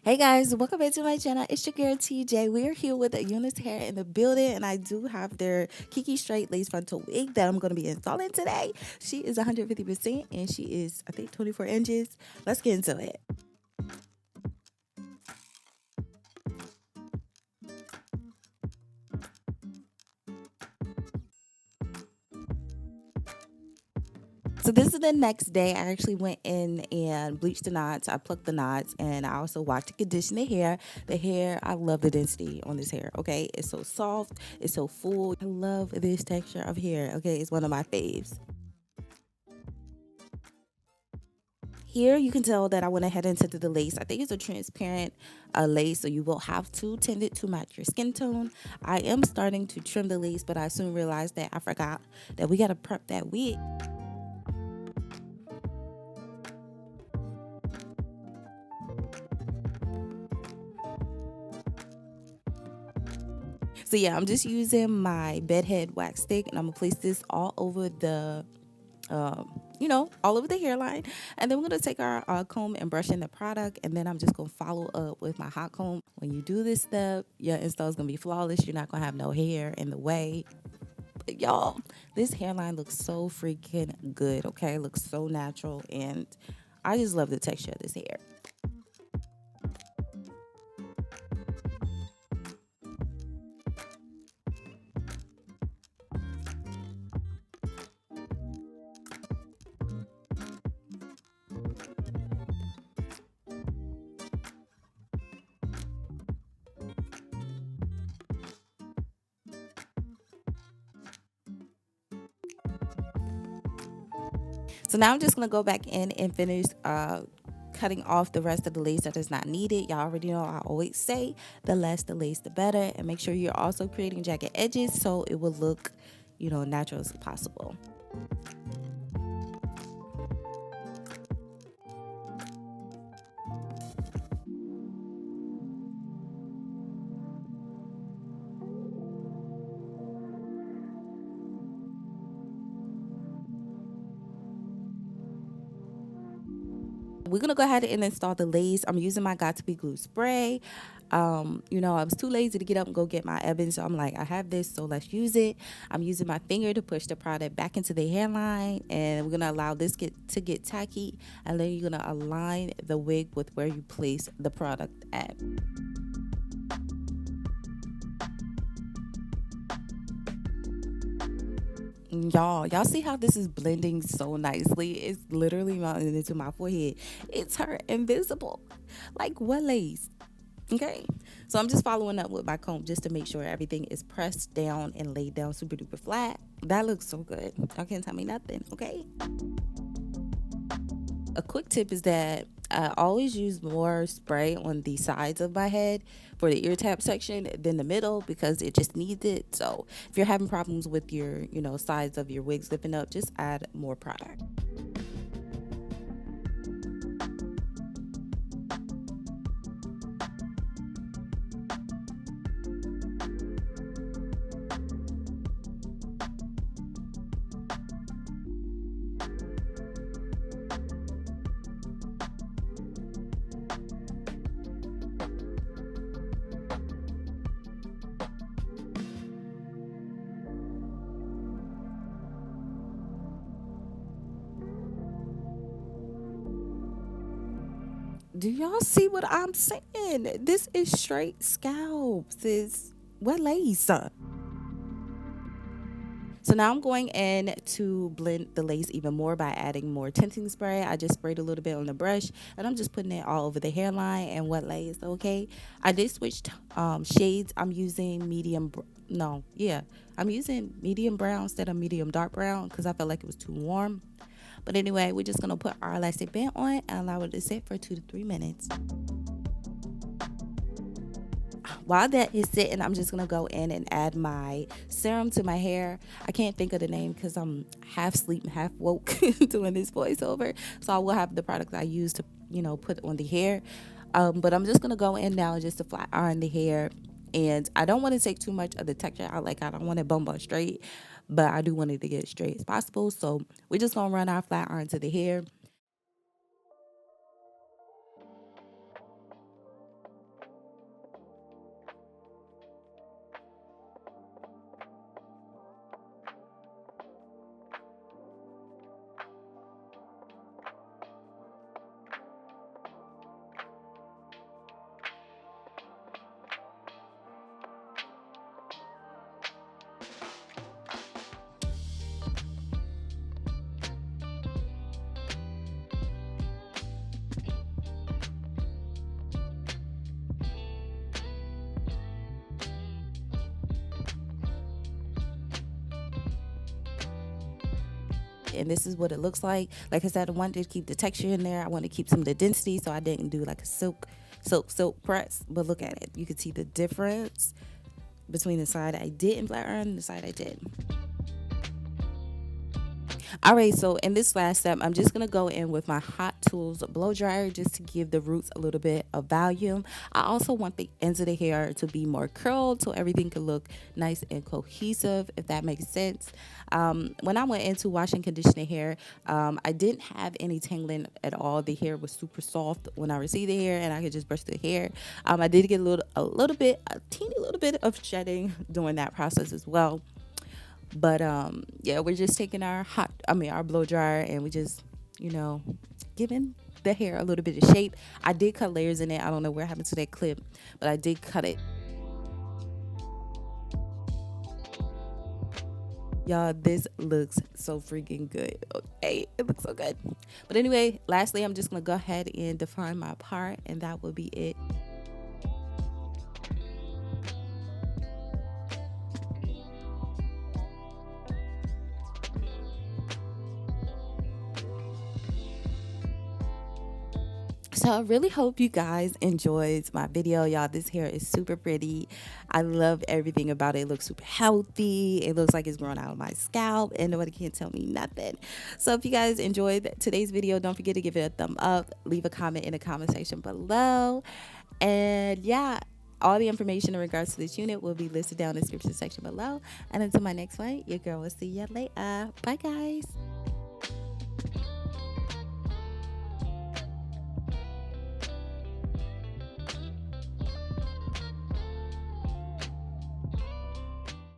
Hey guys, welcome back to my channel. It's your girl Tei Jae. We're here with a UniceHair in the building, and I do have their Kiki straight lace frontal wig that I'm going to be installing today. She is 150% and she is, I think, 24 inches. Let's get into it. So this is the next day. I actually went in and bleached the knots. I plucked the knots, and I also washed and conditioned the hair. The hair, I love the density on this hair, okay? It's so soft. It's so full. I love this texture of hair, okay? It's one of my faves. Here you can tell that I went ahead and tinted the lace. I think it's a transparent lace, so you will have to tint it to match your skin tone. I am starting to trim the lace, but I soon realized that I forgot that we got to prep that wig. So yeah, I'm just using my bedhead wax stick, and I'm gonna place this all over the all over the hairline. And then we're going to take our comb and brush in the product. And then I'm just going to follow up with my hot comb. When you do this step, your install is going to be flawless. You're not going to have no hair in the way. But y'all, this hairline looks so freaking good, okay? It looks so natural. And I just love the texture of this hair. So now I'm just going to go back in and finish cutting off the rest of the lace that is not needed. Y'all already know I always say the less the lace, the better. And make sure you're also creating jagged edges so it will look, natural as possible. We're gonna go ahead and install the lace. I'm using my got2b glue spray. I was too lazy to get up and go get my Evans, so I'm like, I have this, so let's use it. I'm using my finger to push the product back into the hairline, and we're gonna allow this to get tacky, and then you're gonna align the wig with where you place the product at. Y'all see how this is blending so nicely? It's literally mounting into my forehead. It's her invisible. Like, what lace? Okay, so I'm just following up with my comb just to make sure everything is pressed down and laid down super duper flat. That looks so good. Y'all can't tell me nothing, okay? A quick tip is that I always use more spray on the sides of my head for the ear tap section than the middle because it just needs it. So if you're having problems with your, sides of your wig slipping up, just add more product. Do y'all see what I'm saying? This is straight scalps. This what lace? So now I'm going in to blend the lace even more by adding more tinting spray. I just sprayed a little bit on the brush, and I'm just putting it all over the hairline and what lace, okay? I did switch shades. I'm using I'm using medium brown instead of medium dark brown because I felt like it was too warm. But anyway, we're just going to put our elastic band on and allow it to sit for 2 to 3 minutes. While that is sitting, I'm just going to go in and add my serum to my hair. I can't think of the name because I'm half asleep and half woke doing this voiceover. So I will have the product I use to, put on the hair. But I'm just going to go in now just to flat iron the hair. And I don't want to take too much of the texture out. Like, I don't want it bum straight, but I do want it to get as straight as possible. So we're just going to run our flat iron to the hair. and this is what it looks like. Like I said, I wanted to keep the texture in there. I want to keep some of the density, so I didn't do like a silk press. But look at it. You can see the difference between the side I didn't flat iron and the side I did. Alright, so in this last step, I'm just going to go in with my Hot Tools blow dryer just to give the roots a little bit of volume. I also want the ends of the hair to be more curled so everything can look nice and cohesive, if that makes sense. When I went into washing conditioning hair, I didn't have any tangling at all. The hair was super soft when I received the hair, and I could just brush the hair. I did get a teeny little bit of shedding during that process as well. But yeah, we're just taking our blow dryer, and we just, giving the hair a little bit of shape. I did cut layers in it. I don't know what happened to that clip, but I did cut it. Y'all, this looks so freaking good. Okay, it looks so good. But anyway, lastly, I'm just gonna go ahead and define my part, and that will be it. So I really hope you guys enjoyed my video, y'all. This hair is super pretty. I love everything about it. It looks super healthy. It looks like it's growing out of my scalp, and nobody can tell me nothing. So if you guys enjoyed today's video, don't forget to give it a thumb up. Leave a comment in the comment section below. And yeah, all the information in regards to this unit will be listed down in the description section below. And until my next one, your girl will see you later. Bye, guys.